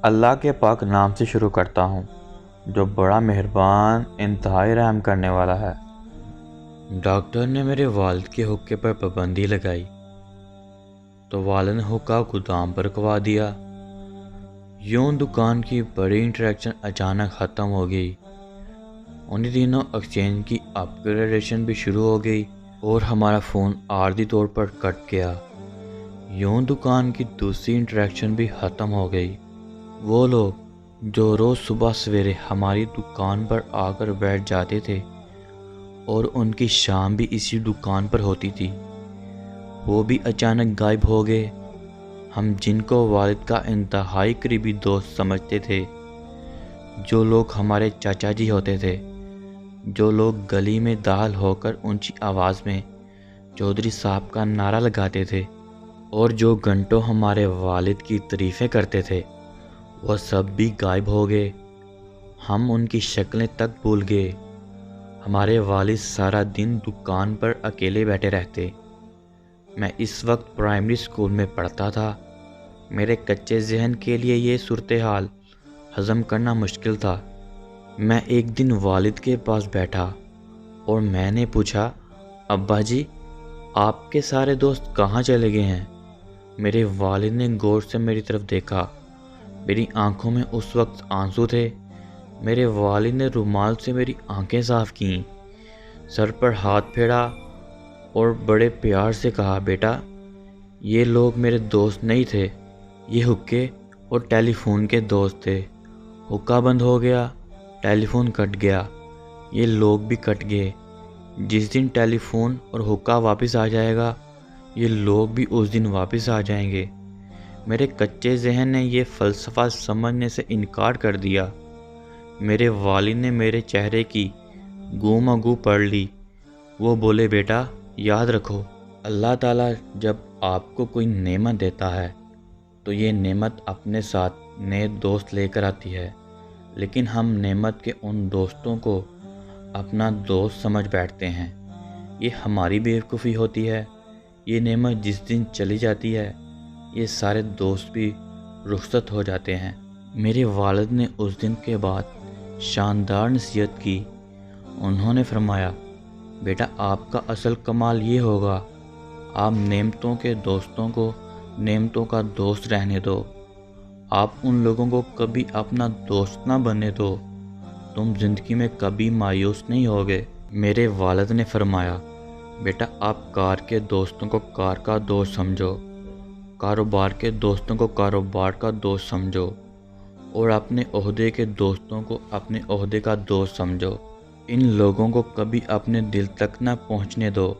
اللہ کے پاک نام سے شروع کرتا ہوں جو بڑا مہربان انتہائی رحم کرنے والا ہے۔ ڈاکٹر نے میرے والد کے حقے پر پابندی لگائی تو والد نے حقہ گودام پر رکھوا دیا۔ یوں دکان کی بڑی انٹریکشن اچانک ختم ہو گئی۔ انہی دنوں ایکسچینج کی اپ گریڈیشن بھی شروع ہو گئی اور ہمارا فون عارضی طور پر کٹ گیا۔ یوں دکان کی دوسری انٹریکشن بھی ختم ہو گئی۔ وہ لوگ جو روز صبح سویرے ہماری دکان پر آ کر بیٹھ جاتے تھے اور ان کی شام بھی اسی دکان پر ہوتی تھی، وہ بھی اچانک غائب ہو گئے۔ ہم جن کو والد کا انتہائی قریبی دوست سمجھتے تھے، جو لوگ ہمارے چاچا جی ہوتے تھے، جو لوگ گلی میں داخل ہو کر اونچی آواز میں چودھری صاحب کا نعرہ لگاتے تھے اور جو گھنٹوں ہمارے والد کی تعریفیں کرتے تھے، وہ سب بھی غائب ہو گئے۔ ہم ان کی شکلیں تک بھول گئے۔ ہمارے والد سارا دن دکان پر اکیلے بیٹھے رہتے۔ میں اس وقت پرائمری اسکول میں پڑھتا تھا۔ میرے کچے ذہن کے لیے یہ صورتحال ہضم کرنا مشکل تھا۔ میں ایک دن والد کے پاس بیٹھا اور میں نے پوچھا، ابا جی، آپ کے سارے دوست کہاں چلے گئے ہیں؟ میرے والد نے غور سے میری طرف دیکھا۔ میری آنکھوں میں اس وقت آنسو تھے۔ میرے والد نے رومال سے میری آنکھیں صاف کیں، سر پر ہاتھ پھیرا اور بڑے پیار سے کہا، بیٹا، یہ لوگ میرے دوست نہیں تھے، یہ حقے اور ٹیلی فون کے دوست تھے۔ حقہ بند ہو گیا، ٹیلی فون کٹ گیا، یہ لوگ بھی کٹ گئے۔ جس دن ٹیلی فون اور حقہ واپس آ جائے گا، یہ لوگ بھی اس دن واپس آ جائیں گے۔ میرے کچے ذہن نے یہ فلسفہ سمجھنے سے انکار کر دیا۔ میرے والد نے میرے چہرے کی گو مگو پڑھ لی۔ وہ بولے، بیٹا، یاد رکھو، اللہ تعالیٰ جب آپ کو کوئی نعمت دیتا ہے تو یہ نعمت اپنے ساتھ نئے دوست لے کر آتی ہے، لیکن ہم نعمت کے ان دوستوں کو اپنا دوست سمجھ بیٹھتے ہیں۔ یہ ہماری بیوقوفی ہوتی ہے۔ یہ نعمت جس دن چلی جاتی ہے، یہ سارے دوست بھی رخصت ہو جاتے ہیں۔ میرے والد نے اس دن کے بعد شاندار نصیحت کی۔ انہوں نے فرمایا، بیٹا، آپ کا اصل کمال یہ ہوگا، آپ نعمتوں کے دوستوں کو نعمتوں کا دوست رہنے دو۔ آپ ان لوگوں کو کبھی اپنا دوست نہ بننے دو، تم زندگی میں کبھی مایوس نہیں ہوگے۔ میرے والد نے فرمایا، بیٹا، آپ کار کے دوستوں کو کار کا دوست سمجھو، کاروبار کے دوستوں کو کاروبار کا دوست سمجھو، اور اپنے عہدے کے دوستوں کو اپنے عہدے کا دوست سمجھو۔ ان لوگوں کو کبھی اپنے دل تک نہ پہنچنے دو۔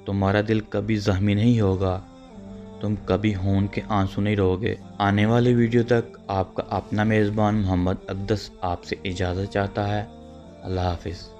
تمہارا دل کبھی زخمی نہیں ہوگا، تم کبھی خون کے آنسو نہیں روگے۔ آنے والی ویڈیو تک آپ کا اپنا میزبان محمد اقدس آپ سے اجازت چاہتا ہے۔ اللہ حافظ۔